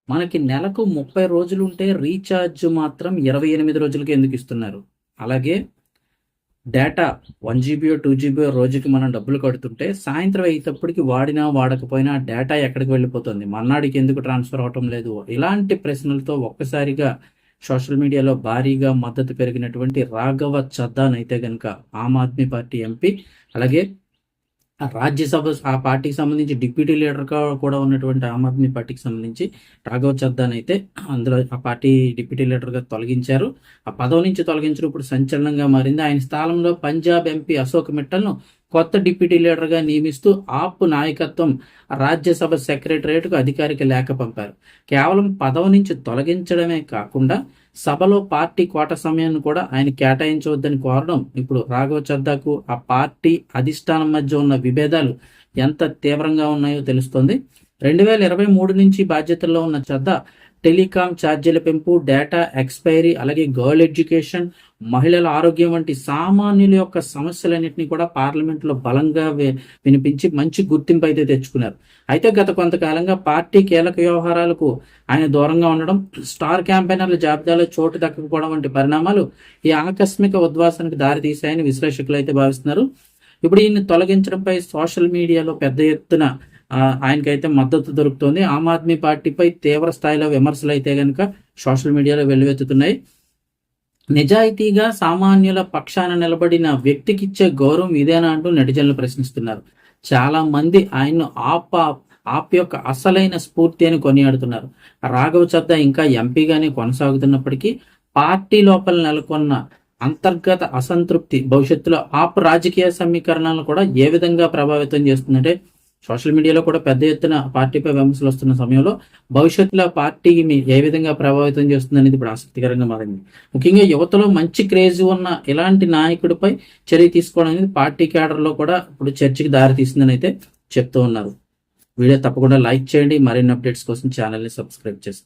మనకి నెలకు 30 రోజులుంటే రీఛార్జ్ మాత్రం 28 రోజులకి ఎందుకు ఇస్తున్నారు? అలాగే డేటా 1 జీబీయో, 2 జీబీయో రోజుకి మనం డబ్బులు కడుతుంటే సాయంత్రం అయ్యేటప్పటికి వాడినా వాడకపోయినా డేటా ఎక్కడికి వెళ్ళిపోతుంది? మన్నాడికి ఎందుకు ట్రాన్స్ఫర్ అవటం లేదు? ఇలాంటి ప్రశ్నలతో ఒక్కసారిగా సోషల్ మీడియాలో భారీగా మద్దతు పెరిగినటువంటి రాఘవ చద్దాన్ అయితే గనుక ఆమ్ ఆద్మీ పార్టీ ఎంపీ, అలాగే రాజ్యసభ ఆ పార్టీకి సంబంధించి డిప్యూటీ లీడర్గా కూడా ఉన్నటువంటి ఆమ్ ఆద్మీ పార్టీకి సంబంధించి రాఘవ్ చద్దాన్ అయితే అందులో ఆ పార్టీ డిప్యూటీ లీడర్గా తొలగించారు. ఆ పదవి నుంచి తొలగించడం ఇప్పుడు సంచలనంగా మారింది. ఆయన స్థానంలో పంజాబ్ ఎంపీ అశోక్ మిట్టల్ను కొత్త డిప్యూటీ లీడర్గా నియమిస్తూ ఆప్ నాయకత్వం రాజ్యసభ సెక్రటరియట్కు అధికారిక లేఖ పంపారు. కేవలం పదవి నుంచి తొలగించడమే కాకుండా సభలో పార్టీ కోట సమయాన్ని కూడా ఆయన కేటాయించవద్దని కోరడం ఇప్పుడు రాఘవ్ చద్దాకు ఆ పార్టీ అధిష్టానం మధ్య ఉన్న విభేదాలు ఎంత తీవ్రంగా ఉన్నాయో తెలుస్తోంది. 2023 నుంచి బాధ్యతల్లో ఉన్న చద్దా టెలికాం ఛార్జీల పెంపు, డేటా ఎక్స్పైరీ, అలాగే గర్ల్ ఎడ్యుకేషన్, మహిళల ఆరోగ్యం వంటి సామాన్యుల యొక్క సమస్యలన్నింటినీ కూడా పార్లమెంట్లో బలంగా వినిపించి మంచి గుర్తింపు అయితే తెచ్చుకున్నారు. అయితే గత కొంతకాలంగా పార్టీ కీలక వ్యవహారాలకు ఆయన దూరంగా ఉండడం, స్టార్ క్యాంపెయినర్ల జాబితాలో చోటు దక్కకపోవడం వంటి పరిణామాలు ఈ ఆకస్మిక ఉద్వాసానికి దారితీశాయని విశ్లేషకులు అయితే భావిస్తున్నారు. ఇప్పుడు ఈయన్ని తొలగించడంపై సోషల్ మీడియాలో పెద్ద ఎత్తున ఆయనకైతే మద్దతు దొరుకుతుంది. ఆమ్ ఆద్మీ పార్టీపై తీవ్ర స్థాయిలో విమర్శలు అయితే కనుక సోషల్ మీడియాలో వెల్లువెత్తుతున్నాయి. నిజాయితీగా సామాన్యుల పక్షాన నిలబడిన వ్యక్తికి ఇచ్చే గౌరవం ఇదేనా అంటూ నెటిజన్లు ప్రశ్నిస్తున్నారు. చాలా మంది ఆయన్ను ఆప్ యొక్క అసలైన స్ఫూర్తి అని కొనియాడుతున్నారు. రాఘవ్ చద్దా ఇంకా ఎంపీగానే కొనసాగుతున్నప్పటికీ పార్టీ లోపల నెలకొన్న అంతర్గత అసంతృప్తి భవిష్యత్తులో ఆప్ రాజకీయ సమీకరణాలను కూడా ఏ విధంగా ప్రభావితం చేస్తుందంటే, సోషల్ మీడియాలో కూడా పెద్ద ఎత్తున పార్టీపై విమర్శలు వస్తున్న సమయంలో భవిష్యత్తులో పార్టీని ఏ విధంగా ప్రభావితం చేస్తుంది అనేది ఇప్పుడు ఆసక్తికరంగా మారింది. ముఖ్యంగా యువతలో మంచి క్రేజ్ ఉన్న ఇలాంటి నాయకుడిపై చర్య తీసుకోవడం అనేది పార్టీ క్యాడర్లో కూడా ఇప్పుడు చర్చకి దారి తీస్తుందని అయితే చెప్తూ ఉన్నారు. వీడియో తప్పకుండా లైక్ చేయండి. మరిన్ని అప్డేట్స్ కోసం ఛానల్ని సబ్స్క్రైబ్ చేసుకోండి.